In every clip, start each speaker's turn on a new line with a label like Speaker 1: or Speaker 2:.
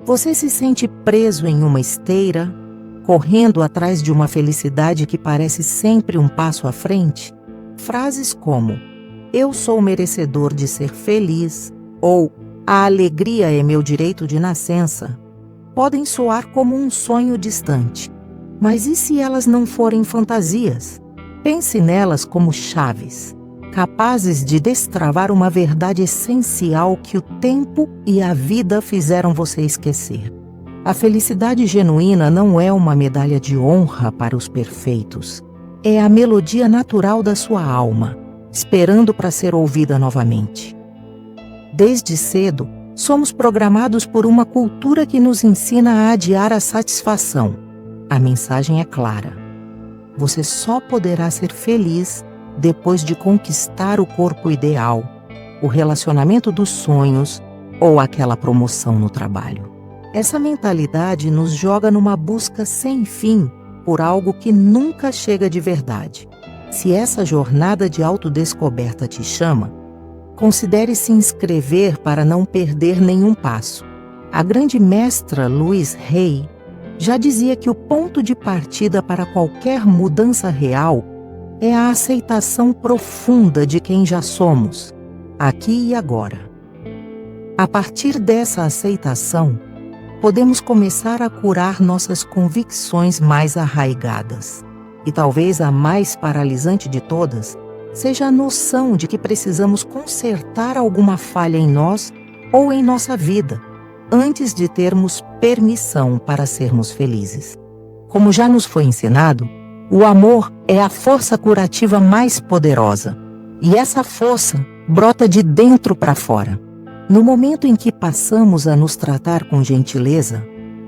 Speaker 1: Você se sente preso em uma esteira, correndo atrás de uma felicidade que parece sempre um passo à frente? Frases como "eu sou merecedor de ser feliz" ou "a alegria é meu direito de nascença" podem soar como um sonho distante. Mas e se elas não forem fantasias? Pense nelas como chaves, capazes de destravar uma verdade essencial que o tempo e a vida fizeram você esquecer. A felicidade genuína não é uma medalha de honra para os perfeitos. É a melodia natural da sua alma, esperando para ser ouvida novamente. Desde cedo, somos programados por uma cultura que nos ensina a adiar a satisfação. A mensagem é clara: você só poderá ser feliz depois de conquistar o corpo ideal, o relacionamento dos sonhos ou aquela promoção no trabalho. Essa mentalidade nos joga numa busca sem fim por algo que nunca chega de verdade. Se essa jornada de autodescoberta te chama, considere se inscrever para não perder nenhum passo. A grande mestra Louise Hay já dizia que o ponto de partida para qualquer mudança real é a aceitação profunda de quem já somos, aqui e agora. A partir dessa aceitação, podemos começar a curar nossas convicções mais arraigadas. E talvez a mais paralisante de todas seja a noção de que precisamos consertar alguma falha em nós ou em nossa vida, antes de termos permissão para sermos felizes. Como já nos foi ensinado, o amor é a força curativa mais poderosa, e essa força brota de dentro para fora. No momento em que passamos a nos tratar com gentileza,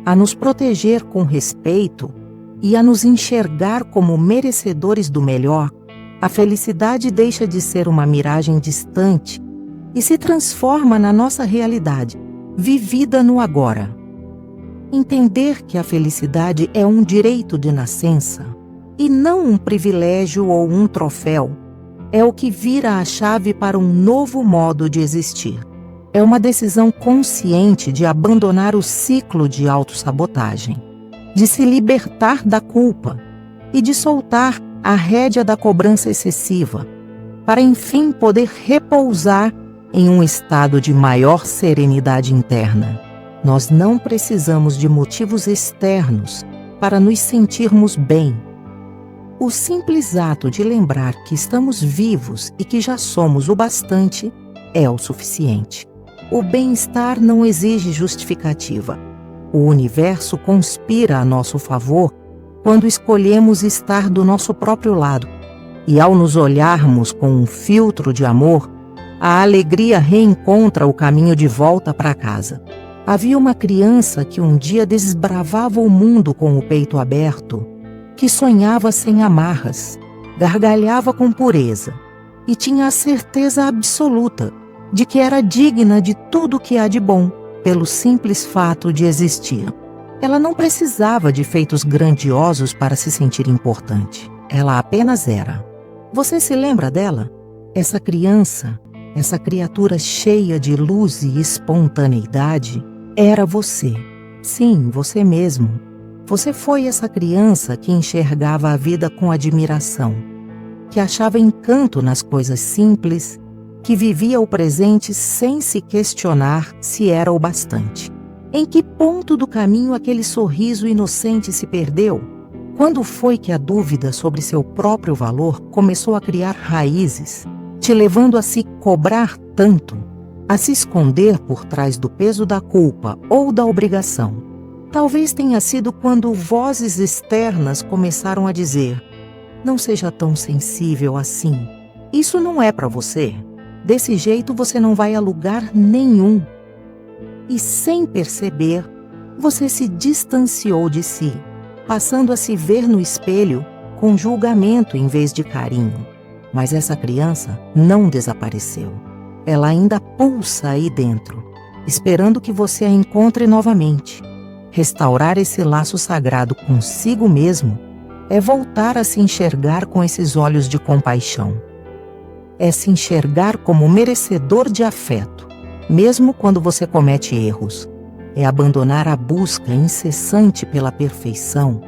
Speaker 1: a nos proteger com respeito e a nos enxergar como merecedores do melhor, a felicidade deixa de ser uma miragem distante e se transforma na nossa realidade, vivida no agora. Entender que a felicidade é um direito de nascença e não um privilégio ou um troféu é o que vira a chave para um novo modo de existir. É uma decisão consciente de abandonar o ciclo de autossabotagem, de se libertar da culpa e de soltar a rédea da cobrança excessiva, para enfim poder repousar em um estado de maior serenidade interna. Nós não precisamos de motivos externos para nos sentirmos bem. O simples ato de lembrar que estamos vivos e que já somos o bastante é o suficiente. O bem-estar não exige justificativa. O universo conspira a nosso favor quando escolhemos estar do nosso próprio lado. E ao nos olharmos com um filtro de amor, a alegria reencontra o caminho de volta para casa. Havia uma criança que um dia desbravava o mundo com o peito aberto, que sonhava sem amarras, gargalhava com pureza e tinha a certeza absoluta de que era digna de tudo que há de bom, pelo simples fato de existir. Ela não precisava de feitos grandiosos para se sentir importante. Ela apenas era. Você se lembra dela? Essa criança, essa criatura cheia de luz e espontaneidade, era você. Sim, você mesmo. Você foi essa criança que enxergava a vida com admiração, que achava encanto nas coisas simples, que vivia o presente sem se questionar se era o bastante. Em que ponto do caminho aquele sorriso inocente se perdeu? Quando foi que a dúvida sobre seu próprio valor começou a criar raízes, te levando a se cobrar tanto, a se esconder por trás do peso da culpa ou da obrigação? Talvez tenha sido quando vozes externas começaram a dizer: não seja tão sensível assim. Isso não é para você. Desse jeito você não vai a lugar nenhum. E sem perceber, você se distanciou de si, passando a se ver no espelho com julgamento em vez de carinho. Mas essa criança não desapareceu. Ela ainda pulsa aí dentro, esperando que você a encontre novamente. Restaurar esse laço sagrado consigo mesmo é voltar a se enxergar com esses olhos de compaixão. É se enxergar como merecedor de afeto, mesmo quando você comete erros. é abandonar a busca incessante pela perfeição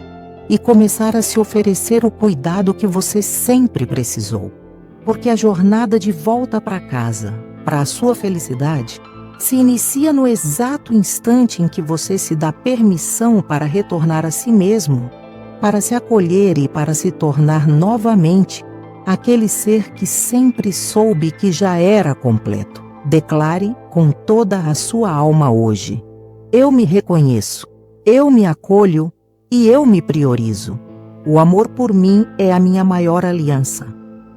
Speaker 1: e começar a se oferecer o cuidado que você sempre precisou. Porque a jornada de volta para casa, para a sua felicidade, se inicia no exato instante em que você se dá permissão para retornar a si mesmo, para se acolher e para se tornar novamente aquele ser que sempre soube que já era completo. Declare com toda a sua alma hoje: eu me reconheço, eu me acolho e eu me priorizo. O amor por mim é a minha maior aliança.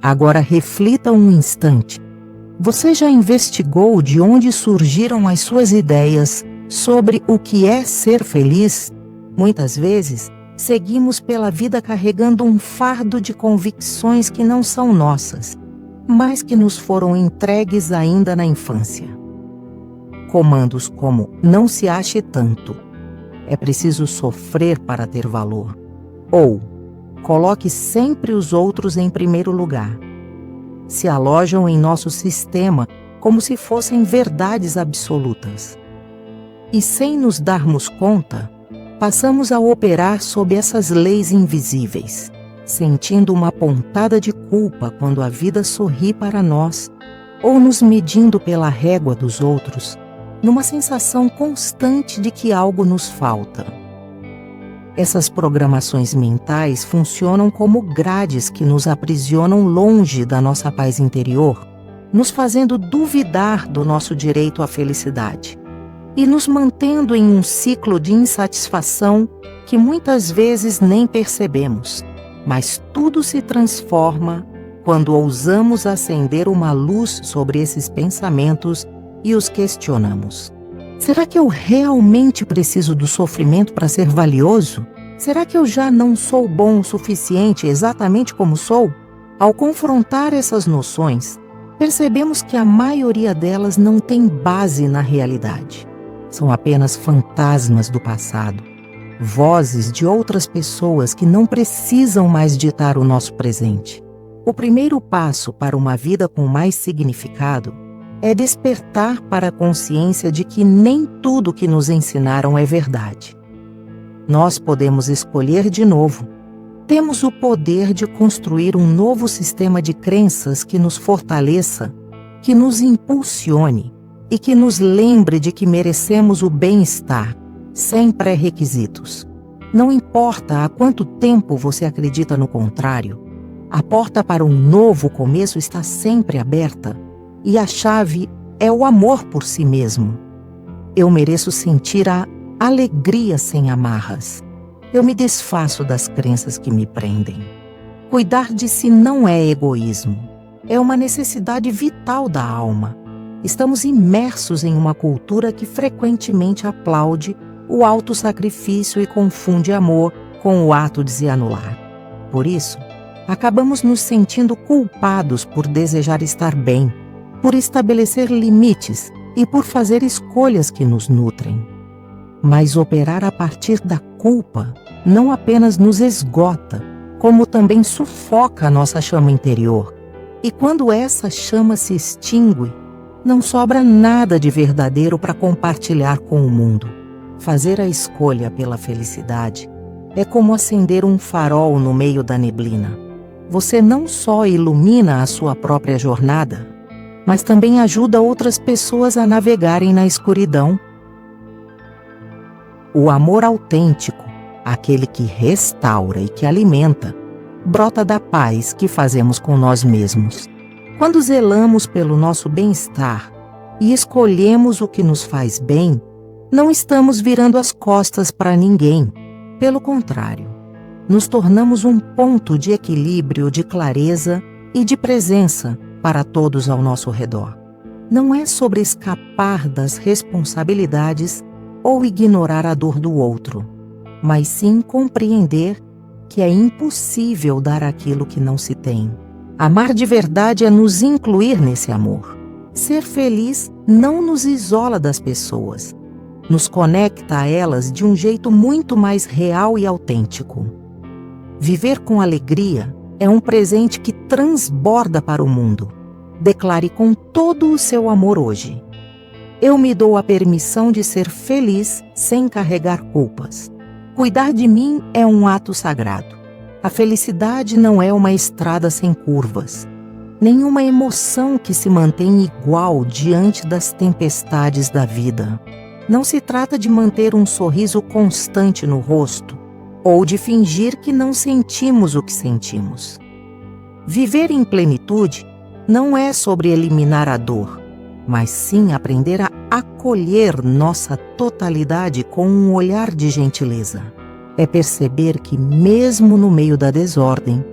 Speaker 1: Agora reflita um instante. Você já investigou de onde surgiram as suas ideias sobre o que é ser feliz? Muitas vezes, seguimos pela vida carregando um fardo de convicções que não são nossas, mas que nos foram entregues ainda na infância. Comandos como "não se ache tanto", "é preciso sofrer para ter valor", ou "coloque sempre os outros em primeiro lugar", se alojam em nosso sistema como se fossem verdades absolutas. E sem nos darmos conta, passamos a operar sob essas leis invisíveis, sentindo uma pontada de culpa quando a vida sorri para nós, ou nos medindo pela régua dos outros, numa sensação constante de que algo nos falta. Essas programações mentais funcionam como grades que nos aprisionam longe da nossa paz interior, nos fazendo duvidar do nosso direito à felicidade e nos mantendo em um ciclo de insatisfação que muitas vezes nem percebemos. Mas tudo se transforma quando ousamos acender uma luz sobre esses pensamentos e os questionamos. Será que eu realmente preciso do sofrimento para ser valioso? Será que eu já não sou bom o suficiente exatamente como sou? Ao confrontar essas noções, percebemos que a maioria delas não tem base na realidade. São apenas fantasmas do passado, vozes de outras pessoas que não precisam mais ditar o nosso presente. O primeiro passo para uma vida com mais significado é despertar para a consciência de que nem tudo que nos ensinaram é verdade. Nós podemos escolher de novo. Temos o poder de construir um novo sistema de crenças que nos fortaleça, que nos impulsione e que nos lembre de que merecemos o bem-estar, sem pré-requisitos. Não importa há quanto tempo você acredita no contrário, a porta para um novo começo está sempre aberta. E a chave é o amor por si mesmo. Eu mereço sentir a alegria sem amarras. Eu me desfaço das crenças que me prendem. Cuidar de si não é egoísmo. É uma necessidade vital da alma. Estamos imersos em uma cultura que frequentemente aplaude o autossacrifício e confunde amor com o ato de se anular. Por isso, acabamos nos sentindo culpados por desejar estar bem, por estabelecer limites e por fazer escolhas que nos nutrem. Mas operar a partir da culpa não apenas nos esgota, como também sufoca a nossa chama interior. E quando essa chama se extingue, não sobra nada de verdadeiro para compartilhar com o mundo. Fazer a escolha pela felicidade é como acender um farol no meio da neblina. Você não só ilumina a sua própria jornada, mas também ajuda outras pessoas a navegarem na escuridão. O amor autêntico, aquele que restaura e que alimenta, brota da paz que fazemos com nós mesmos. Quando zelamos pelo nosso bem-estar e escolhemos o que nos faz bem, não estamos virando as costas para ninguém. Pelo contrário, nos tornamos um ponto de equilíbrio, de clareza e de presença para todos ao nosso redor. Não é sobre escapar das responsabilidades ou ignorar a dor do outro, mas sim compreender que é impossível dar aquilo que não se tem. Amar de verdade é nos incluir nesse amor. Ser feliz não nos isola das pessoas, nos conecta a elas de um jeito muito mais real e autêntico. Viver com alegria é um presente que transborda para o mundo. Declare com todo o seu amor hoje: Eu me dou a permissão de ser feliz sem carregar culpas. Cuidar de mim é um ato sagrado. A felicidade não é uma estrada sem curvas. Nenhuma emoção que se mantém igual diante das tempestades da vida. Não se trata de manter um sorriso constante no rosto ou de fingir que não sentimos o que sentimos. Viver em plenitude não é sobre eliminar a dor, mas sim aprender a acolher nossa totalidade com um olhar de gentileza. É perceber que, mesmo no meio da desordem,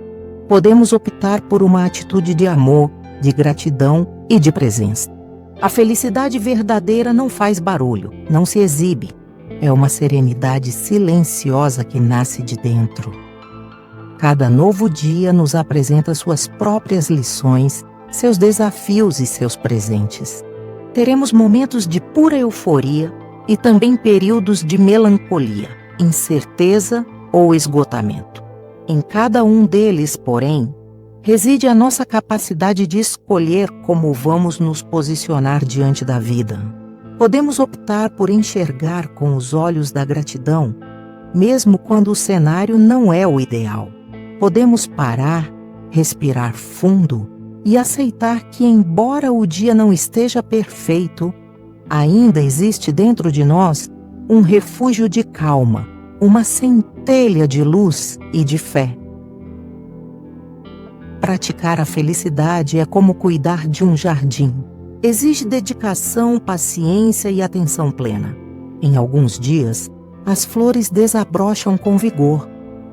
Speaker 1: podemos optar por uma atitude de amor, de gratidão e de presença. A felicidade verdadeira não faz barulho, não se exibe. É uma serenidade silenciosa que nasce de dentro. Cada novo dia nos apresenta suas próprias lições, seus desafios e seus presentes. Teremos momentos de pura euforia e também períodos de melancolia, incerteza ou esgotamento. Em cada um deles, porém, reside a nossa capacidade de escolher como vamos nos posicionar diante da vida. Podemos optar por enxergar com os olhos da gratidão, mesmo quando o cenário não é o ideal. Podemos parar, respirar fundo e aceitar que, embora o dia não esteja perfeito, ainda existe dentro de nós um refúgio de calma, uma centelha de luz e de fé. Praticar a felicidade é como cuidar de um jardim. Exige dedicação, paciência e atenção plena. Em alguns dias, as flores desabrocham com vigor,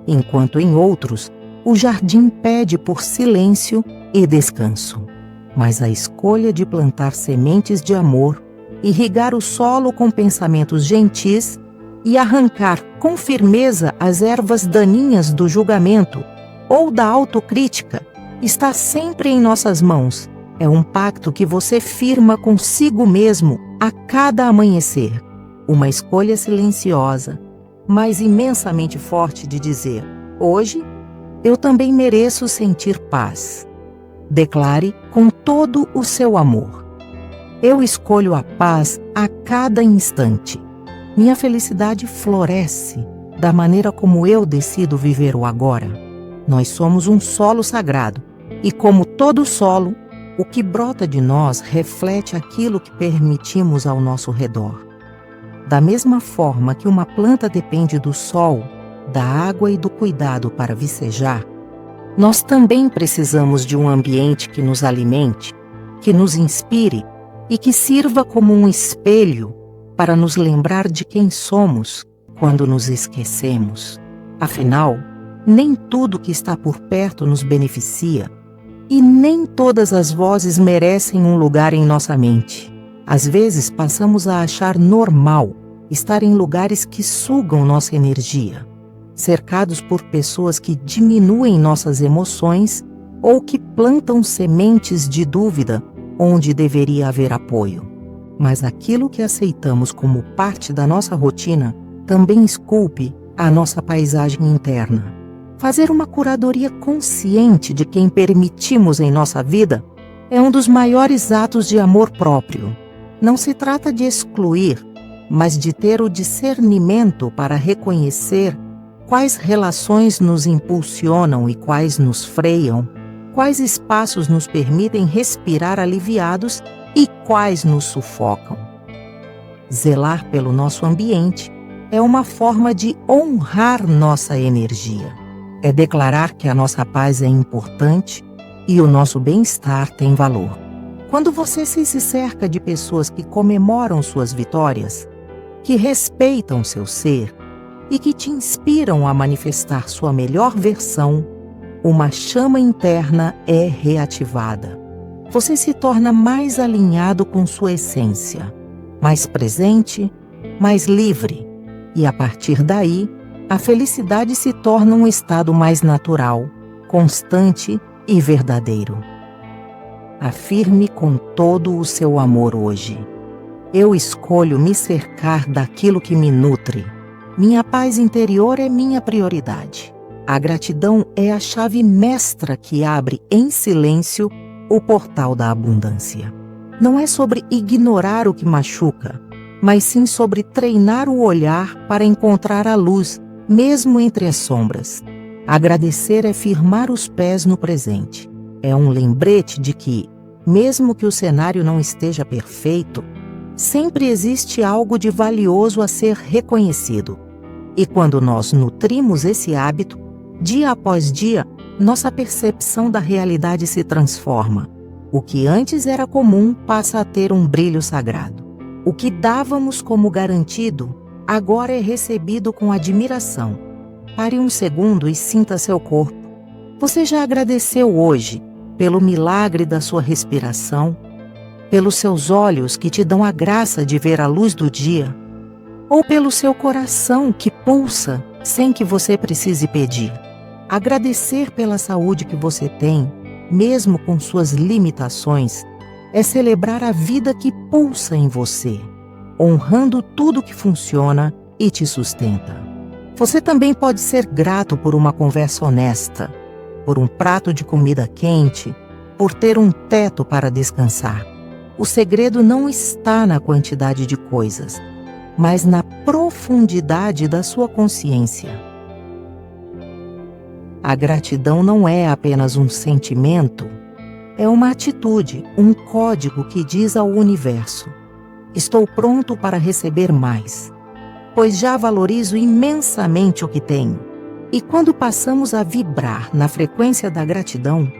Speaker 1: enquanto em outros, o jardim pede por silêncio e descanso. Mas a escolha de plantar sementes de amor, irrigar o solo com pensamentos gentis e arrancar com firmeza as ervas daninhas do julgamento ou da autocrítica está sempre em nossas mãos. É um pacto que você firma consigo mesmo a cada amanhecer. Uma escolha silenciosa, mas imensamente forte de dizer: hoje eu também mereço sentir paz. Declare com todo o seu amor: eu escolho a paz a cada instante. Minha felicidade floresce da maneira como eu decido viver o agora. Nós somos um solo sagrado e, como todo solo, o que brota de nós reflete aquilo que permitimos ao nosso redor. Da mesma forma que uma planta depende do sol, da água e do cuidado para vicejar, nós também precisamos de um ambiente que nos alimente, que nos inspire e que sirva como um espelho para nos lembrar de quem somos quando nos esquecemos. Afinal, nem tudo que está por perto nos beneficia e nem todas as vozes merecem um lugar em nossa mente. Às vezes passamos a achar normal estar em lugares que sugam nossa energia, cercados por pessoas que diminuem nossas emoções ou que plantam sementes de dúvida onde deveria haver apoio. Mas aquilo que aceitamos como parte da nossa rotina também esculpe a nossa paisagem interna. Fazer uma curadoria consciente de quem permitimos em nossa vida é um dos maiores atos de amor próprio. Não se trata de excluir, mas de ter o discernimento para reconhecer quais relações nos impulsionam e quais nos freiam, quais espaços nos permitem respirar aliviados e quais nos sufocam. Zelar pelo nosso ambiente é uma forma de honrar nossa energia. É declarar que a nossa paz é importante e o nosso bem-estar tem valor. Quando você se cerca de pessoas que comemoram suas vitórias, que respeitam seu ser e que te inspiram a manifestar sua melhor versão, uma chama interna é reativada. Você se torna mais alinhado com sua essência, mais presente, mais livre, e a partir daí, a felicidade se torna um estado mais natural, constante e verdadeiro. Afirme com todo o seu amor hoje: eu escolho me cercar daquilo que me nutre. Minha paz interior é minha prioridade. A gratidão é a chave mestra que abre em silêncio o portal da abundância. não é sobre ignorar o que machuca, mas sim sobre treinar o olhar para encontrar a luz, mesmo entre as sombras. Agradecer é firmar os pés no presente. É um lembrete de que, mesmo que o cenário não esteja perfeito, sempre existe algo de valioso a ser reconhecido. E quando nós nutrimos esse hábito, dia após dia, nossa percepção da realidade se transforma. O que antes era comum passa a ter um brilho sagrado. O que dávamos como garantido, agora é recebido com admiração. Pare um segundo e sinta seu corpo. Você já agradeceu hoje pelo milagre da sua respiração, pelos seus olhos que te dão a graça de ver a luz do dia, ou pelo seu coração que pulsa sem que você precise pedir? Agradecer pela saúde que você tem, mesmo com suas limitações, é celebrar a vida que pulsa em você, honrando tudo que funciona e te sustenta. Você também pode ser grato por uma conversa honesta, por um prato de comida quente, por ter um teto para descansar. O segredo não está na quantidade de coisas, mas na profundidade da sua consciência. A gratidão não é apenas um sentimento, é uma atitude, um código que diz ao universo: estou pronto para receber mais, pois já valorizo imensamente o que tenho. E quando passamos a vibrar na frequência da gratidão,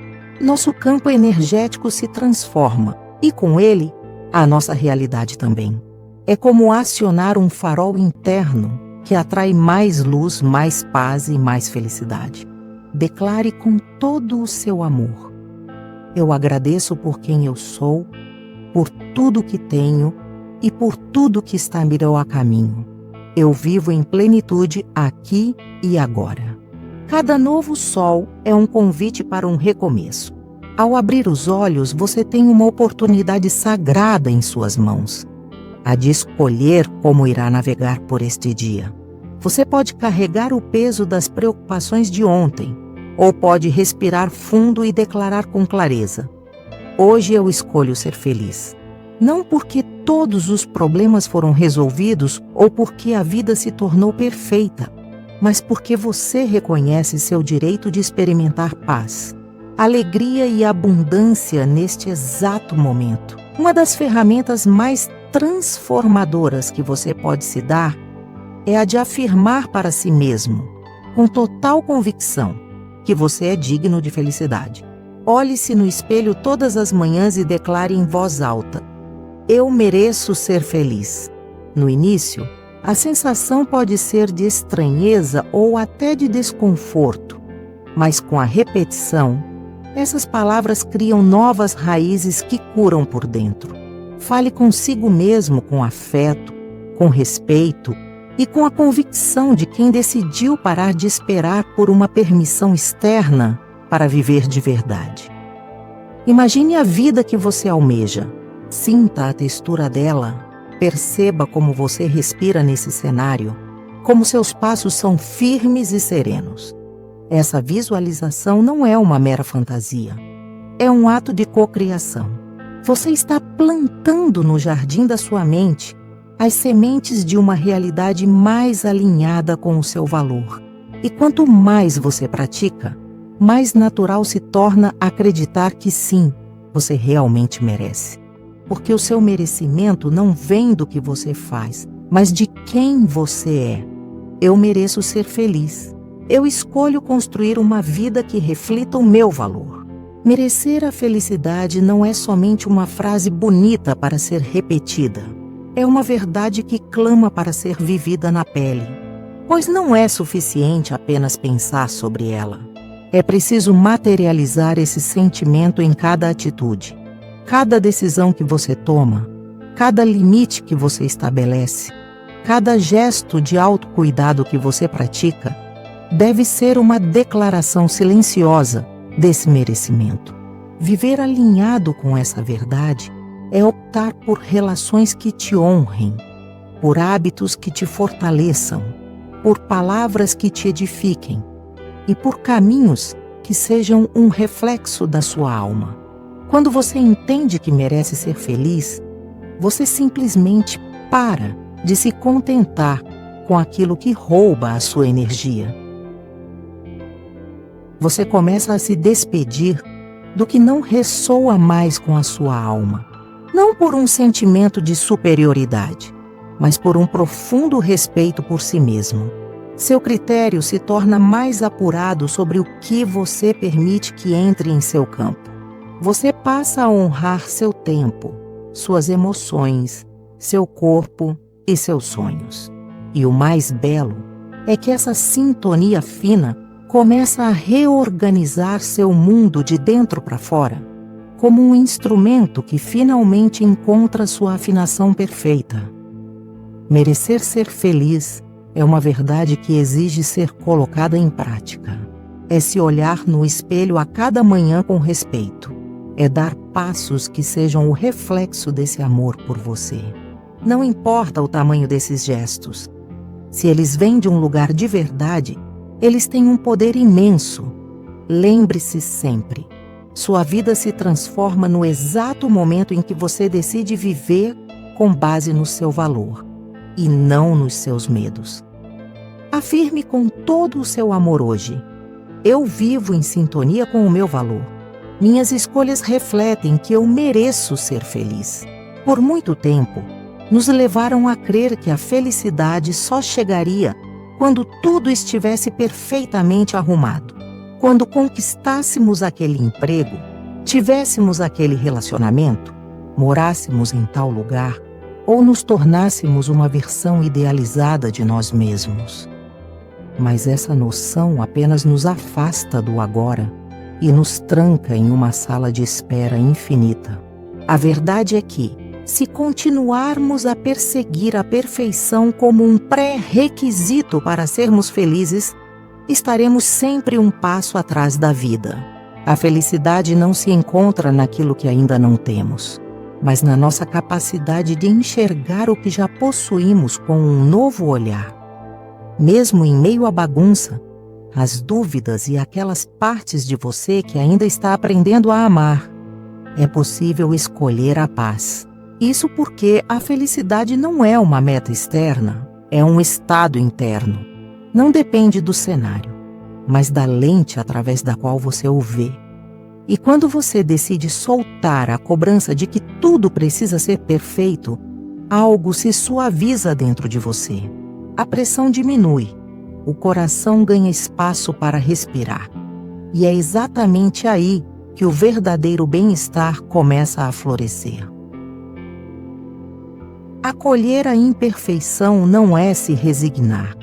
Speaker 1: nosso campo energético se transforma e, com ele, a nossa realidade também. É como acionar um farol interno que atrai mais luz, mais paz e mais felicidade. Declare com todo o seu amor: eu agradeço por quem eu sou, por tudo que tenho e por tudo que está me a caminho. Eu vivo em plenitude aqui e agora. Cada novo sol é um convite para um recomeço. Ao abrir os olhos, você tem uma oportunidade sagrada em suas mãos, a de escolher como irá navegar por este dia. Você pode carregar o peso das preocupações de ontem, ou pode respirar fundo e declarar com clareza: hoje eu escolho ser feliz. Não porque todos os problemas foram resolvidos ou porque a vida se tornou perfeita, mas porque você reconhece seu direito de experimentar paz, alegria e abundância neste exato momento. Uma das ferramentas mais transformadoras que você pode se dar é a de afirmar para si mesmo, com total convicção, que você é digno de felicidade. Olhe-se no espelho todas as manhãs e declare em voz alta: eu mereço ser feliz. No início, a sensação pode ser de estranheza ou até de desconforto, mas com a repetição, essas palavras criam novas raízes que curam por dentro. Fale consigo mesmo com afeto, com respeito e com a convicção de quem decidiu parar de esperar por uma permissão externa para viver de verdade. Imagine a vida que você almeja. Sinta a textura dela. Perceba como você respira nesse cenário, como seus passos são firmes e serenos. Essa visualização não é uma mera fantasia. É um ato de cocriação. Você está plantando no jardim da sua mente as sementes de uma realidade mais alinhada com o seu valor. E quanto mais você pratica, mais natural se torna acreditar que sim, você realmente merece. Porque o seu merecimento não vem do que você faz, mas de quem você é. Eu mereço ser feliz. Eu escolho construir uma vida que reflita o meu valor. Merecer a felicidade não é somente uma frase bonita para ser repetida. É uma verdade que clama para ser vivida na pele. Pois não é suficiente apenas pensar sobre ela. É preciso materializar esse sentimento em cada atitude. Cada decisão que você toma, cada limite que você estabelece, cada gesto de autocuidado que você pratica, deve ser uma declaração silenciosa desse merecimento. Viver alinhado com essa verdade é optar por relações que te honrem, por hábitos que te fortaleçam, por palavras que te edifiquem e por caminhos que sejam um reflexo da sua alma. Quando você entende que merece ser feliz, você simplesmente para de se contentar com aquilo que rouba a sua energia. Você começa a se despedir do que não ressoa mais com a sua alma, não por um sentimento de superioridade, mas por um profundo respeito por si mesmo. Seu critério se torna mais apurado sobre o que você permite que entre em seu campo. Você passa a honrar seu tempo, suas emoções, seu corpo e seus sonhos. E o mais belo é que essa sintonia fina começa a reorganizar seu mundo de dentro para fora, como um instrumento que finalmente encontra sua afinação perfeita. Merecer ser feliz é uma verdade que exige ser colocada em prática. É se olhar no espelho a cada manhã com respeito. É dar passos que sejam o reflexo desse amor por você. Não importa o tamanho desses gestos. Se eles vêm de um lugar de verdade, eles têm um poder imenso. Lembre-se sempre, sua vida se transforma no exato momento em que você decide viver com base no seu valor e não nos seus medos. Afirme com todo o seu amor hoje: eu vivo em sintonia com o meu valor. Minhas escolhas refletem que eu mereço ser feliz. Por muito tempo, nos levaram a crer que a felicidade só chegaria quando tudo estivesse perfeitamente arrumado. Quando conquistássemos aquele emprego, tivéssemos aquele relacionamento, morássemos em tal lugar, ou nos tornássemos uma versão idealizada de nós mesmos. Mas essa noção apenas nos afasta do agora e nos tranca em uma sala de espera infinita. A verdade é que, se continuarmos a perseguir a perfeição como um pré-requisito para sermos felizes, estaremos sempre um passo atrás da vida. A felicidade não se encontra naquilo que ainda não temos, mas na nossa capacidade de enxergar o que já possuímos com um novo olhar. Mesmo em meio à bagunça, as dúvidas e aquelas partes de você que ainda está aprendendo a amar, é possível escolher a paz. Isso porque a felicidade não é uma meta externa, é um estado interno. Não depende do cenário, mas da lente através da qual você o vê. E quando você decide soltar a cobrança de que tudo precisa ser perfeito, algo se suaviza dentro de você. A pressão diminui, o coração ganha espaço para respirar. E é exatamente aí que o verdadeiro bem-estar começa a florescer. Acolher a imperfeição não é se resignar.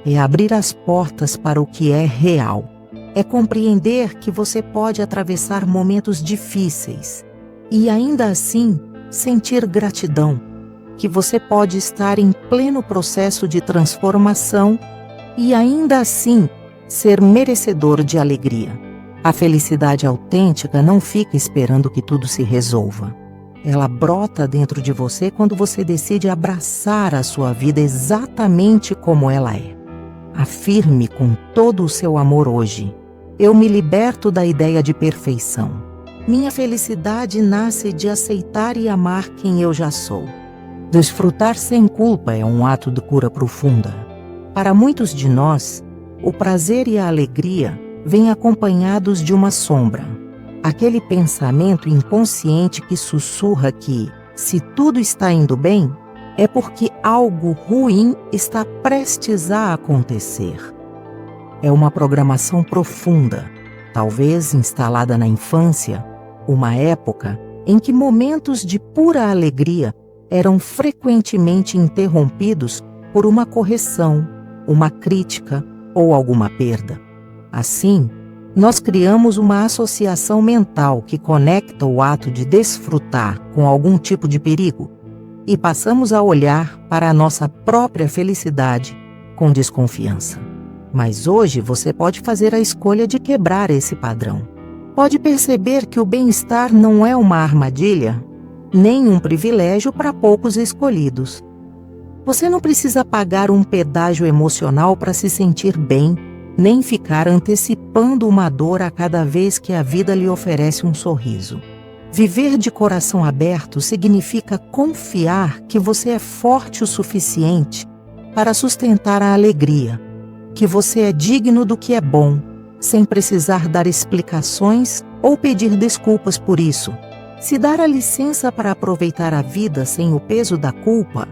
Speaker 1: É abrir as portas para o que é real. É compreender que você pode atravessar momentos difíceis e ainda assim sentir gratidão, que você pode estar em pleno processo de transformação e ainda assim ser merecedor de alegria. A felicidade autêntica não fica esperando que tudo se resolva. Ela brota dentro de você quando você decide abraçar a sua vida exatamente como ela é. Afirme com todo o seu amor hoje: eu me liberto da ideia de perfeição. Minha felicidade nasce de aceitar e amar quem eu já sou. Desfrutar sem culpa é um ato de cura profunda. Para muitos de nós, o prazer e a alegria vêm acompanhados de uma sombra. Aquele pensamento inconsciente que sussurra que, se tudo está indo bem, é porque algo ruim está prestes a acontecer. É uma programação profunda, talvez instalada na infância, uma época em que momentos de pura alegria eram frequentemente interrompidos por uma correção, uma crítica ou alguma perda. Assim, nós criamos uma associação mental que conecta o ato de desfrutar com algum tipo de perigo e passamos a olhar para a nossa própria felicidade com desconfiança. Mas hoje você pode fazer a escolha de quebrar esse padrão. Pode perceber que o bem-estar não é uma armadilha, nem um privilégio para poucos escolhidos. Você não precisa pagar um pedágio emocional para se sentir bem, nem ficar antecipando uma dor a cada vez que a vida lhe oferece um sorriso. Viver de coração aberto significa confiar que você é forte o suficiente para sustentar a alegria, que você é digno do que é bom, sem precisar dar explicações ou pedir desculpas por isso. Se dar a licença para aproveitar a vida sem o peso da culpa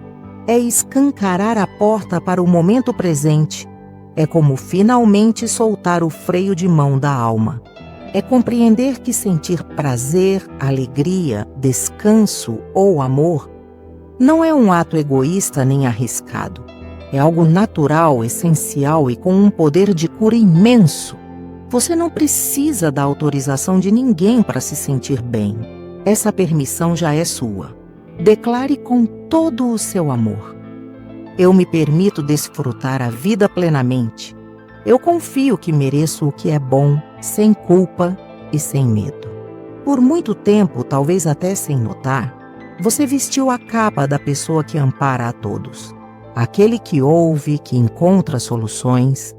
Speaker 1: é escancarar a porta para o momento presente, é como finalmente soltar o freio de mão da alma. É compreender que sentir prazer, alegria, descanso ou amor não é um ato egoísta nem arriscado. É algo natural, essencial e com um poder de cura imenso. Você não precisa da autorização de ninguém para se sentir bem. Essa permissão já é sua. Declare com todo o seu amor: eu me permito desfrutar a vida plenamente. Eu confio que mereço o que é bom, sem culpa e sem medo. Por muito tempo, talvez até sem notar, você vestiu a capa da pessoa que ampara a todos. Aquele que ouve, que encontra soluções,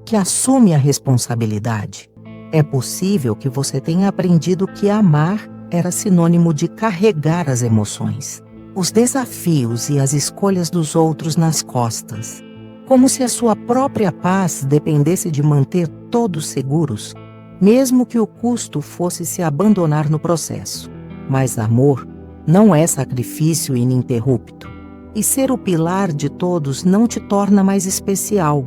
Speaker 1: que assume a responsabilidade. É possível que você tenha aprendido que amar era sinônimo de carregar as emoções, os desafios e as escolhas dos outros nas costas, como se a sua própria paz dependesse de manter todos seguros, mesmo que o custo fosse se abandonar no processo. Mas amor não é sacrifício ininterrupto, e ser o pilar de todos não te torna mais especial,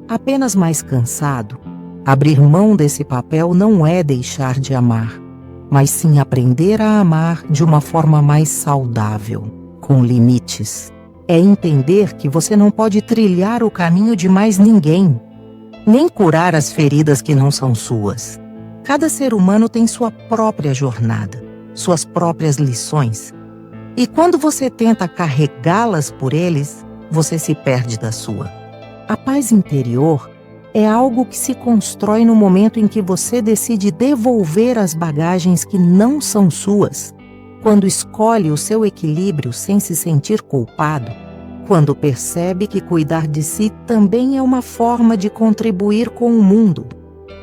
Speaker 1: apenas mais cansado. Abrir mão desse papel não é deixar de amar, mas sim aprender a amar de uma forma mais saudável, com limites. É entender que você não pode trilhar o caminho de mais ninguém, nem curar as feridas que não são suas. Cada ser humano tem sua própria jornada, suas próprias lições. E quando você tenta carregá-las por eles, você se perde da sua. A paz interior é algo que se constrói no momento em que você decide devolver as bagagens que não são suas, quando escolhe o seu equilíbrio sem se sentir culpado, quando percebe que cuidar de si também é uma forma de contribuir com o mundo.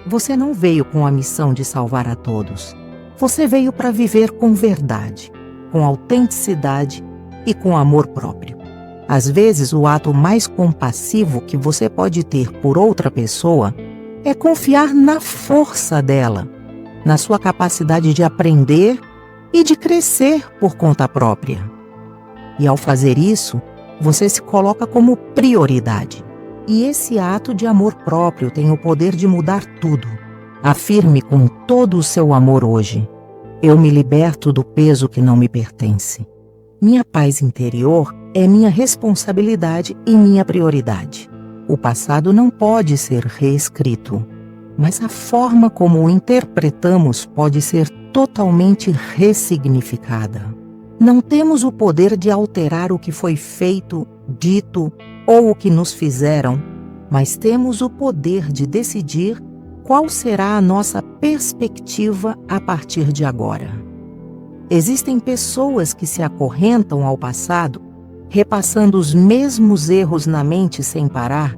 Speaker 1: Você não veio com a missão de salvar a todos. Você veio para viver com verdade, com autenticidade e com amor próprio. Às vezes, o ato mais compassivo que você pode ter por outra pessoa é confiar na força dela, na sua capacidade de aprender e de crescer por conta própria. E ao fazer isso, você se coloca como prioridade. E esse ato de amor próprio tem o poder de mudar tudo. Afirme com todo o seu amor hoje: eu me liberto do peso que não me pertence. Minha paz interior é minha responsabilidade e minha prioridade. O passado não pode ser reescrito, mas a forma como o interpretamos pode ser totalmente ressignificada. Não temos o poder de alterar o que foi feito, dito ou o que nos fizeram, mas temos o poder de decidir qual será a nossa perspectiva a partir de agora. Existem pessoas que se acorrentam ao passado, repassando os mesmos erros na mente sem parar,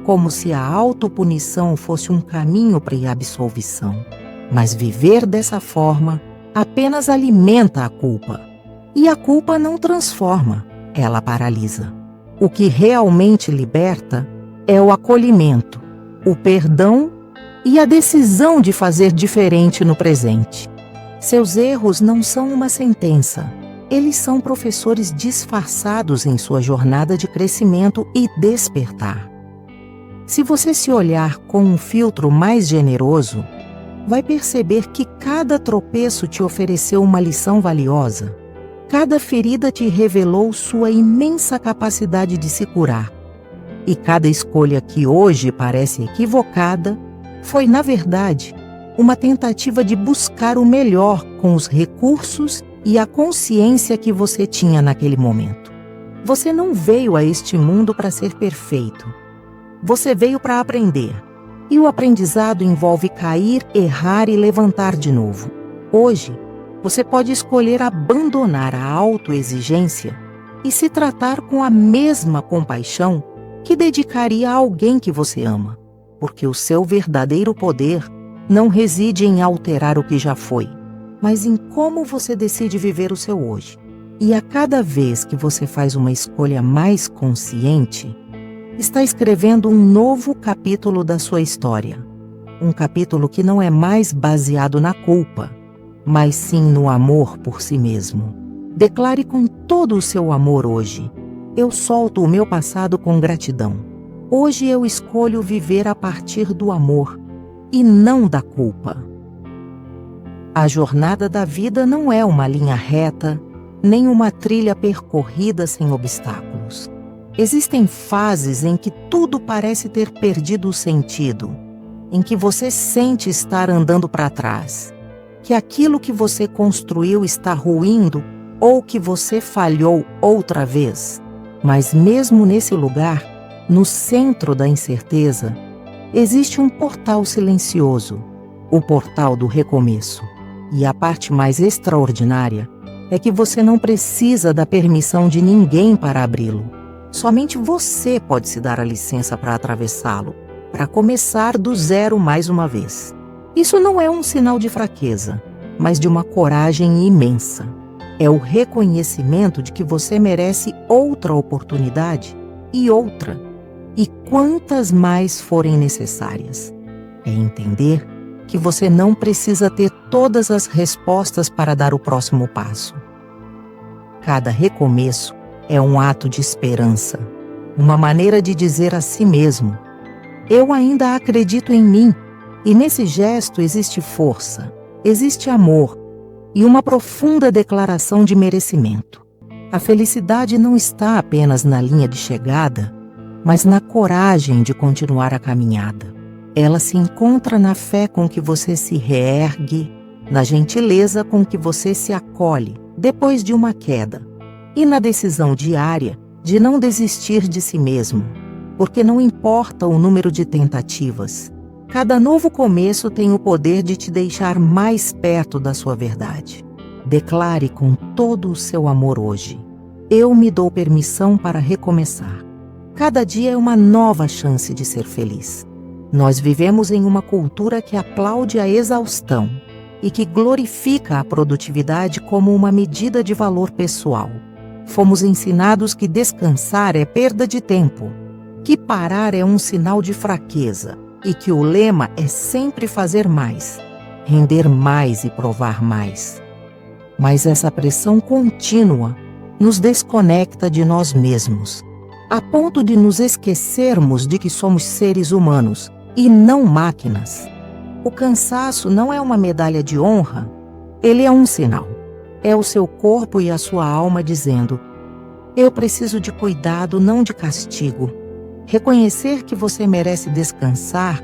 Speaker 1: como se a autopunição fosse um caminho para a absolvição. Mas viver dessa forma apenas alimenta a culpa. E a culpa não transforma, ela paralisa. O que realmente liberta é o acolhimento, o perdão e a decisão de fazer diferente no presente. Seus erros não são uma sentença. Eles são professores disfarçados em sua jornada de crescimento e despertar. Se você se olhar com um filtro mais generoso, vai perceber que cada tropeço te ofereceu uma lição valiosa. Cada ferida te revelou sua imensa capacidade de se curar. E cada escolha que hoje parece equivocada foi, na verdade, uma tentativa de buscar o melhor com os recursos e a consciência que você tinha naquele momento. Você não veio a este mundo para ser perfeito. Você veio para aprender. E o aprendizado envolve cair, errar e levantar de novo. Hoje, você pode escolher abandonar a autoexigência e se tratar com a mesma compaixão que dedicaria a alguém que você ama, porque o seu verdadeiro poder não reside em alterar o que já foi, mas em como você decide viver o seu hoje. E a cada vez que você faz uma escolha mais consciente, está escrevendo um novo capítulo da sua história. Um capítulo que não é mais baseado na culpa, mas sim no amor por si mesmo. Declare com todo o seu amor hoje: eu solto o meu passado com gratidão. Hoje eu escolho viver a partir do amor e não da culpa. A jornada da vida não é uma linha reta, nem uma trilha percorrida sem obstáculos. Existem fases em que tudo parece ter perdido o sentido, em que você sente estar andando para trás, que aquilo que você construiu está ruindo ou que você falhou outra vez. Mas mesmo nesse lugar, no centro da incerteza, existe um portal silencioso, o portal do recomeço. E a parte mais extraordinária é que você não precisa da permissão de ninguém para abri-lo. Somente você pode se dar a licença para atravessá-lo, para começar do zero mais uma vez. Isso não é um sinal de fraqueza, mas de uma coragem imensa. É o reconhecimento de que você merece outra oportunidade e outra, e quantas mais forem necessárias. É entender que você não precisa ter todas as respostas para dar o próximo passo. Cada recomeço é um ato de esperança, uma maneira de dizer a si mesmo: eu ainda acredito em mim, e nesse gesto existe força, existe amor e uma profunda declaração de merecimento. A felicidade não está apenas na linha de chegada, mas na coragem de continuar a caminhada. Ela se encontra na fé com que você se reergue, na gentileza com que você se acolhe depois de uma queda, e na decisão diária de não desistir de si mesmo, porque não importa o número de tentativas, cada novo começo tem o poder de te deixar mais perto da sua verdade. Declare com todo o seu amor hoje: eu me dou permissão para recomeçar. Cada dia é uma nova chance de ser feliz. Nós vivemos em uma cultura que aplaude a exaustão e que glorifica a produtividade como uma medida de valor pessoal. Fomos ensinados que descansar é perda de tempo, que parar é um sinal de fraqueza e que o lema é sempre fazer mais, render mais e provar mais. Mas essa pressão contínua nos desconecta de nós mesmos, a ponto de nos esquecermos de que somos seres humanos e não máquinas. O cansaço não é uma medalha de honra, ele é um sinal. É o seu corpo e a sua alma dizendo: eu preciso de cuidado, não de castigo. Reconhecer que você merece descansar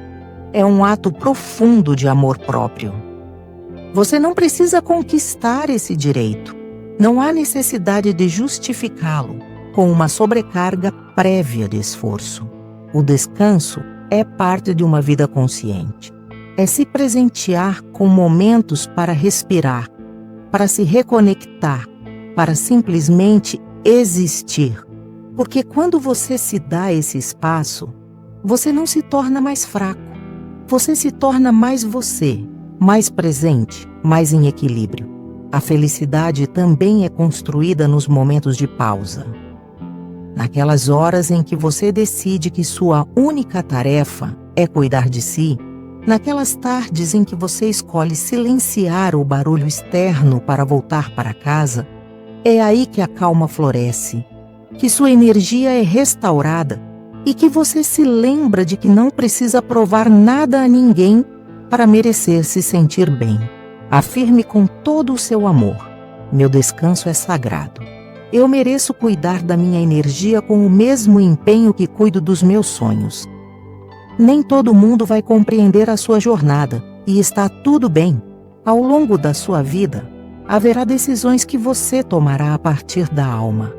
Speaker 1: é um ato profundo de amor próprio. Você não precisa conquistar esse direito. Não há necessidade de justificá-lo com uma sobrecarga prévia de esforço. O descanso é parte de uma vida consciente. É se presentear com momentos para respirar, para se reconectar, para simplesmente existir. Porque quando você se dá esse espaço, você não se torna mais fraco. Você se torna mais você, mais presente, mais em equilíbrio. A felicidade também é construída nos momentos de pausa. Naquelas horas em que você decide que sua única tarefa é cuidar de si, naquelas tardes em que você escolhe silenciar o barulho externo para voltar para casa, é aí que a calma floresce, que sua energia é restaurada e que você se lembra de que não precisa provar nada a ninguém para merecer se sentir bem. Afirme com todo o seu amor: meu descanso é sagrado. Eu mereço cuidar da minha energia com o mesmo empenho que cuido dos meus sonhos. Nem todo mundo vai compreender a sua jornada, e está tudo bem. Ao longo da sua vida, haverá decisões que você tomará a partir da alma,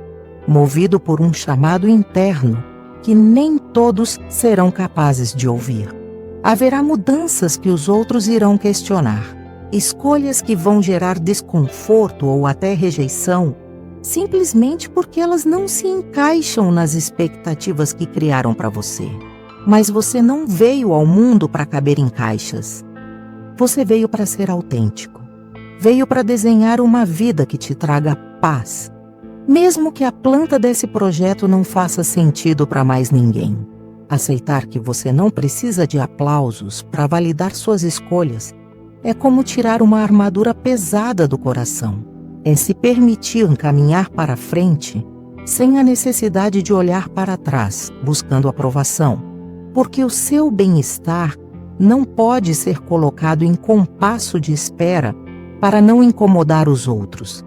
Speaker 1: movido por um chamado interno que nem todos serão capazes de ouvir. Haverá mudanças que os outros irão questionar, escolhas que vão gerar desconforto ou até rejeição, simplesmente porque elas não se encaixam nas expectativas que criaram para você. Mas você não veio ao mundo para caber em caixas. Você veio para ser autêntico. Veio para desenhar uma vida que te traga paz, mesmo que a planta desse projeto não faça sentido para mais ninguém. Aceitar que você não precisa de aplausos para validar suas escolhas é como tirar uma armadura pesada do coração. É se permitir caminhar para frente sem a necessidade de olhar para trás, buscando aprovação, porque o seu bem-estar não pode ser colocado em compasso de espera para não incomodar os outros.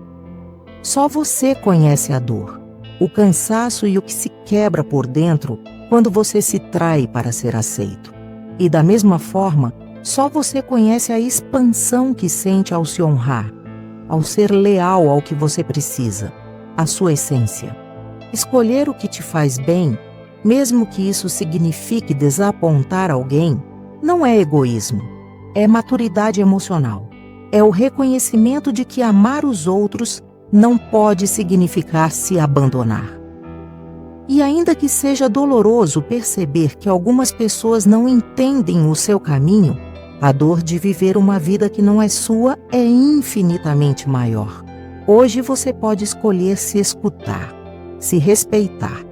Speaker 1: Só você conhece a dor, o cansaço e o que se quebra por dentro quando você se trai para ser aceito. E da mesma forma, só você conhece a expansão que sente ao se honrar, ao ser leal ao que você precisa, a sua essência. Escolher o que te faz bem, mesmo que isso signifique desapontar alguém, não é egoísmo, é maturidade emocional. É o reconhecimento de que amar os outros não pode significar se abandonar. E ainda que seja doloroso perceber que algumas pessoas não entendem o seu caminho, a dor de viver uma vida que não é sua é infinitamente maior. Hoje você pode escolher se escutar, se respeitar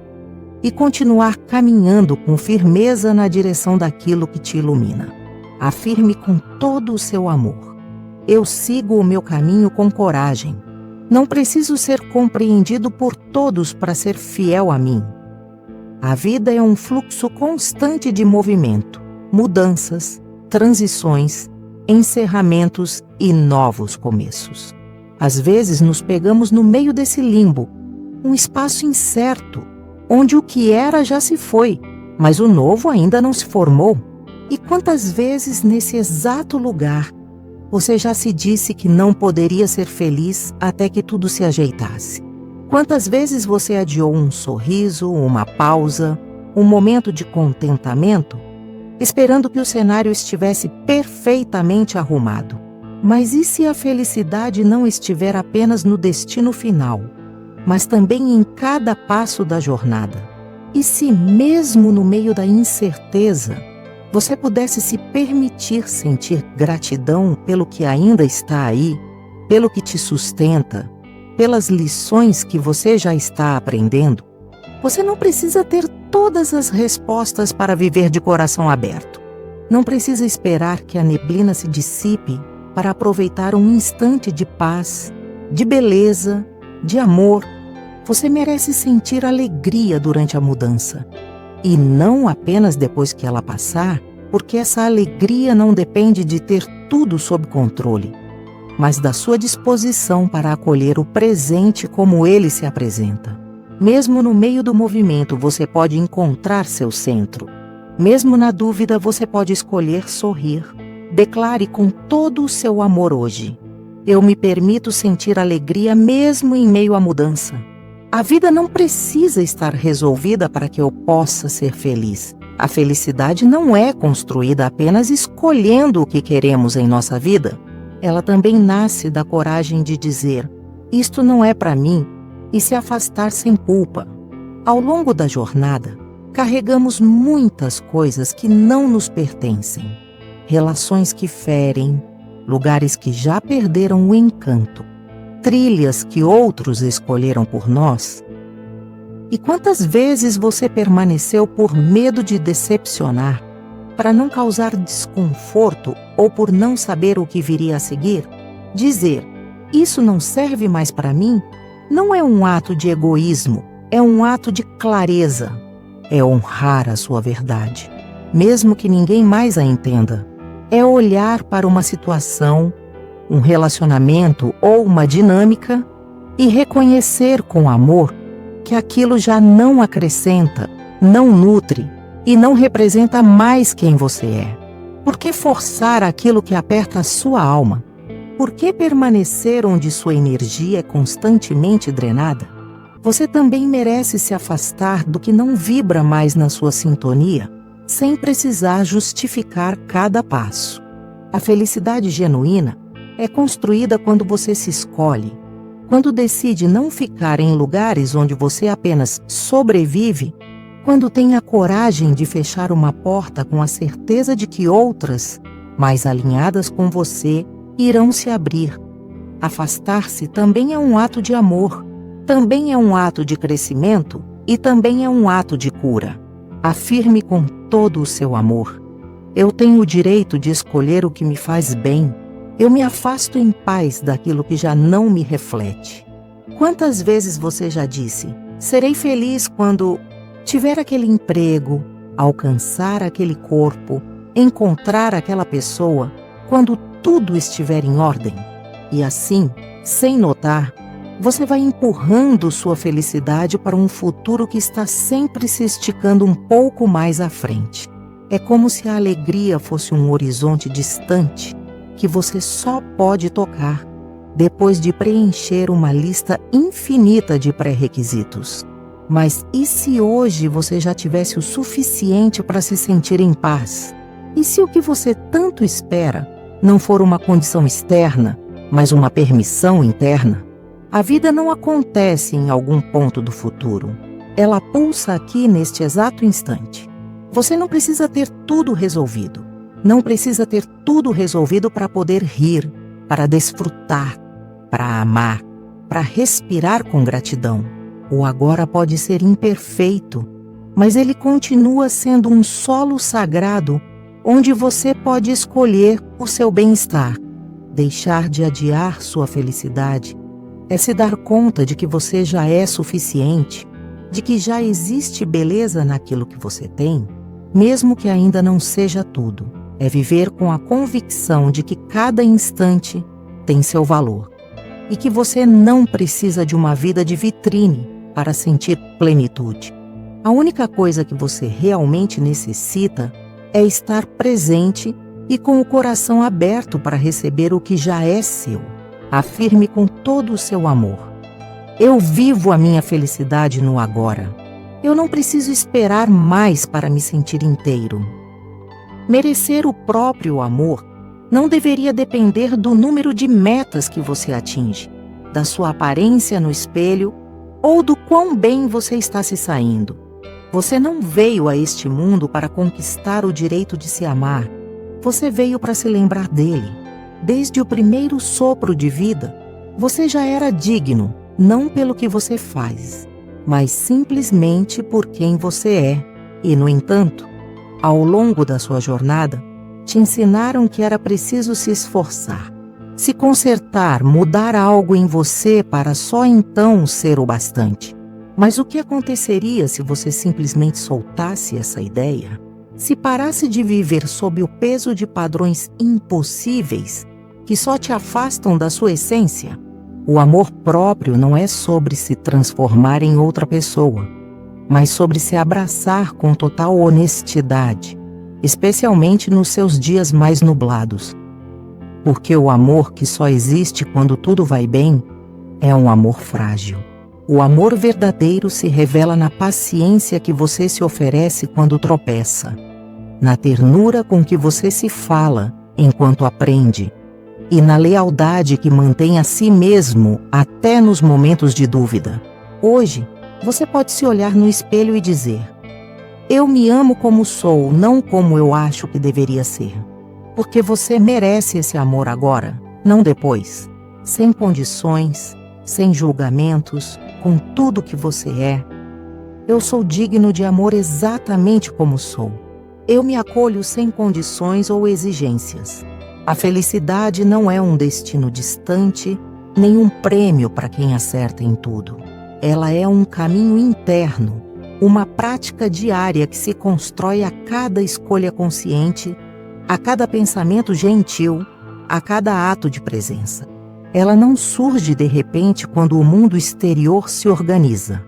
Speaker 1: e continuar caminhando com firmeza na direção daquilo que te ilumina. Afirme com todo o seu amor: eu sigo o meu caminho com coragem. Não preciso ser compreendido por todos para ser fiel a mim. A vida é um fluxo constante de movimento, mudanças, transições, encerramentos e novos começos. Às vezes nos pegamos no meio desse limbo, um espaço incerto, onde o que era já se foi, mas o novo ainda não se formou. E quantas vezes nesse exato lugar você já se disse que não poderia ser feliz até que tudo se ajeitasse? Quantas vezes você adiou um sorriso, uma pausa, um momento de contentamento, esperando que o cenário estivesse perfeitamente arrumado? Mas e se a felicidade não estiver apenas no destino final, mas também em cada passo da jornada? E se mesmo no meio da incerteza, você pudesse se permitir sentir gratidão pelo que ainda está aí, pelo que te sustenta, pelas lições que você já está aprendendo? Você não precisa ter todas as respostas para viver de coração aberto. Não precisa esperar que a neblina se dissipe para aproveitar um instante de paz, de beleza, de amor. Você merece sentir alegria durante a mudança. E não apenas depois que ela passar, porque essa alegria não depende de ter tudo sob controle, mas da sua disposição para acolher o presente como ele se apresenta. Mesmo no meio do movimento, você pode encontrar seu centro. Mesmo na dúvida, você pode escolher sorrir. Declare com todo o seu amor hoje: eu me permito sentir alegria mesmo em meio à mudança. A vida não precisa estar resolvida para que eu possa ser feliz. A felicidade não é construída apenas escolhendo o que queremos em nossa vida. Ela também nasce da coragem de dizer: isto não é para mim, e se afastar sem culpa. Ao longo da jornada, carregamos muitas coisas que não nos pertencem. Relações que ferem, lugares que já perderam o encanto, trilhas que outros escolheram por nós. E quantas vezes você permaneceu por medo de decepcionar, para não causar desconforto ou por não saber o que viria a seguir? Dizer: isso não serve mais para mim, não é um ato de egoísmo, é um ato de clareza. É honrar a sua verdade, mesmo que ninguém mais a entenda. É olhar para uma situação, um relacionamento ou uma dinâmica e reconhecer com amor que aquilo já não acrescenta, não nutre e não representa mais quem você é. Por que forçar aquilo que aperta a sua alma? Por que permanecer onde sua energia é constantemente drenada? Você também merece se afastar do que não vibra mais na sua sintonia, sem precisar justificar cada passo. A felicidade genuína é construída quando você se escolhe, quando decide não ficar em lugares onde você apenas sobrevive, quando tem a coragem de fechar uma porta com a certeza de que outras, mais alinhadas com você, irão se abrir, Afastar-se também é um ato de amor, também é um ato de crescimento e também é um ato de cura. Afirme com todo o seu amor: eu tenho o direito de escolher o que me faz bem. Eu me afasto em paz daquilo que já não me reflete. Quantas vezes você já disse: serei feliz quando tiver aquele emprego, alcançar aquele corpo, encontrar aquela pessoa, quando tudo estiver em ordem? E assim, sem notar, você vai empurrando sua felicidade para um futuro que está sempre se esticando um pouco mais à frente. É como se a alegria fosse um horizonte distante que você só pode tocar depois de preencher uma lista infinita de pré-requisitos. Mas e se hoje você já tivesse o suficiente para se sentir em paz? E se o que você tanto espera não for uma condição externa, mas uma permissão interna? A vida não acontece em algum ponto do futuro. Ela pulsa aqui neste exato instante. Você não precisa ter tudo resolvido. Não precisa ter tudo resolvido para poder rir, para desfrutar, para amar, para respirar com gratidão. O agora pode ser imperfeito, mas ele continua sendo um solo sagrado onde você pode escolher o seu bem-estar. Deixar de adiar sua felicidade é se dar conta de que você já é suficiente, de que já existe beleza naquilo que você tem, mesmo que ainda não seja tudo. É viver com a convicção de que cada instante tem seu valor e que você não precisa de uma vida de vitrine para sentir plenitude. A única coisa que você realmente necessita é estar presente e com o coração aberto para receber o que já é seu. Afirme com todo o seu amor: eu vivo a minha felicidade no agora. Eu não preciso esperar mais para me sentir inteiro. Merecer o próprio amor não deveria depender do número de metas que você atinge, da sua aparência no espelho ou do quão bem você está se saindo. Você não veio a este mundo para conquistar o direito de se amar. Você veio para se lembrar dele. Desde o primeiro sopro de vida, você já era digno, não pelo que você faz, mas simplesmente por quem você é. E, no entanto, ao longo da sua jornada, te ensinaram que era preciso se esforçar, se consertar, mudar algo em você para só então ser o bastante. Mas o que aconteceria se você simplesmente soltasse essa ideia? Se parasse de viver sob o peso de padrões impossíveis que só te afastam da sua essência? O amor próprio não é sobre se transformar em outra pessoa, mas sobre se abraçar com total honestidade, especialmente nos seus dias mais nublados. Porque o amor que só existe quando tudo vai bem é um amor frágil. O amor verdadeiro se revela na paciência que você se oferece quando tropeça, na ternura com que você se fala enquanto aprende, e na lealdade que mantém a si mesmo até nos momentos de dúvida. Hoje, você pode se olhar no espelho e dizer: eu me amo como sou, não como eu acho que deveria ser. Porque você merece esse amor agora, não depois. Sem condições, sem julgamentos, com tudo que você é. Eu sou digno de amor exatamente como sou. Eu me acolho sem condições ou exigências. A felicidade não é um destino distante, nem um prêmio para quem acerta em tudo. Ela é um caminho interno, uma prática diária que se constrói a cada escolha consciente, a cada pensamento gentil, a cada ato de presença. Ela não surge de repente quando o mundo exterior se organiza.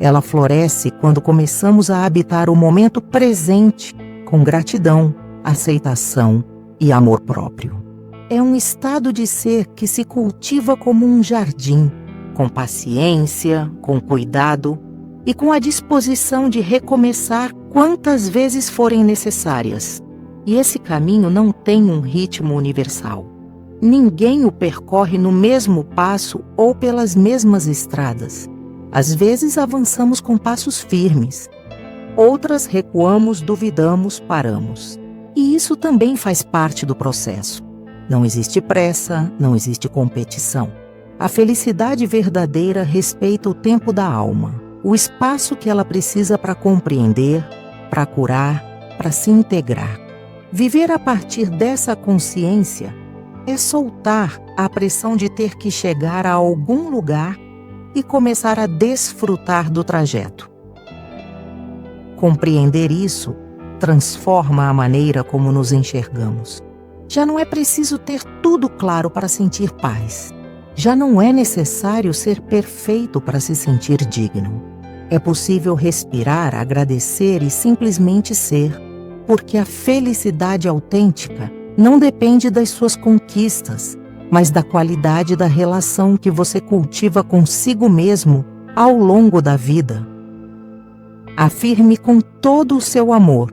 Speaker 1: Ela floresce quando começamos a habitar o momento presente com gratidão, aceitação e amor próprio. É um estado de ser que se cultiva como um jardim, com paciência, com cuidado e com a disposição de recomeçar quantas vezes forem necessárias. E esse caminho não tem um ritmo universal. Ninguém o percorre no mesmo passo ou pelas mesmas estradas. Às vezes avançamos com passos firmes. Outras recuamos, duvidamos, paramos. E isso também faz parte do processo. Não existe pressa, não existe competição. A felicidade verdadeira respeita o tempo da alma, o espaço que ela precisa para compreender, para curar, para se integrar. Viver a partir dessa consciência é soltar a pressão de ter que chegar a algum lugar e começar a desfrutar do trajeto. Compreender isso transforma a maneira como nos enxergamos. Já não é preciso ter tudo claro para sentir paz. Já não é necessário ser perfeito para se sentir digno. É possível respirar, agradecer e simplesmente ser, porque a felicidade autêntica não depende das suas conquistas, mas da qualidade da relação que você cultiva consigo mesmo ao longo da vida. Afirme com todo o seu amor: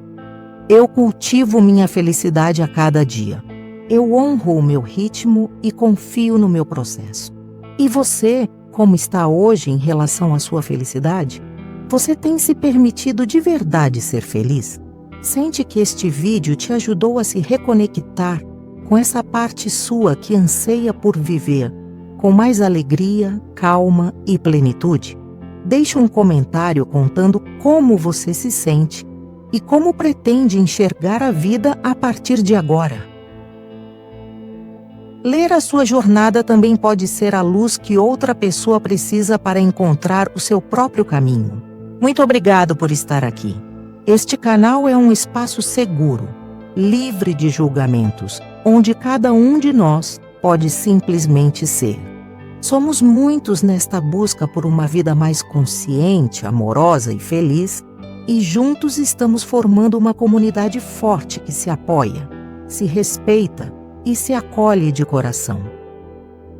Speaker 1: eu cultivo minha felicidade a cada dia. Eu honro o meu ritmo e confio no meu processo. E você, como está hoje em relação à sua felicidade? Você tem se permitido de verdade ser feliz? Sente que este vídeo te ajudou a se reconectar com essa parte sua que anseia por viver com mais alegria, calma e plenitude? Deixe um comentário contando como você se sente e como pretende enxergar a vida a partir de agora. Ler a sua jornada também pode ser a luz que outra pessoa precisa para encontrar o seu próprio caminho. Muito obrigado por estar aqui. Este canal é um espaço seguro, livre de julgamentos, onde cada um de nós pode simplesmente ser. Somos muitos nesta busca por uma vida mais consciente, amorosa e feliz, e juntos estamos formando uma comunidade forte que se apoia, se respeita e se acolhe de coração.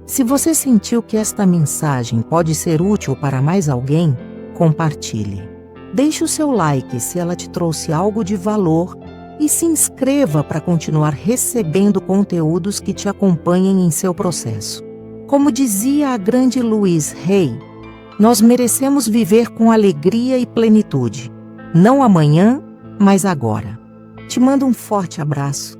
Speaker 1: Se você sentiu que esta mensagem pode ser útil para mais alguém, compartilhe. Deixe o seu like se ela te trouxe algo de valor e se inscreva para continuar recebendo conteúdos que te acompanhem em seu processo. Como dizia a grande Louise Hay, nós merecemos viver com alegria e plenitude, não amanhã, mas agora. Te mando um forte abraço.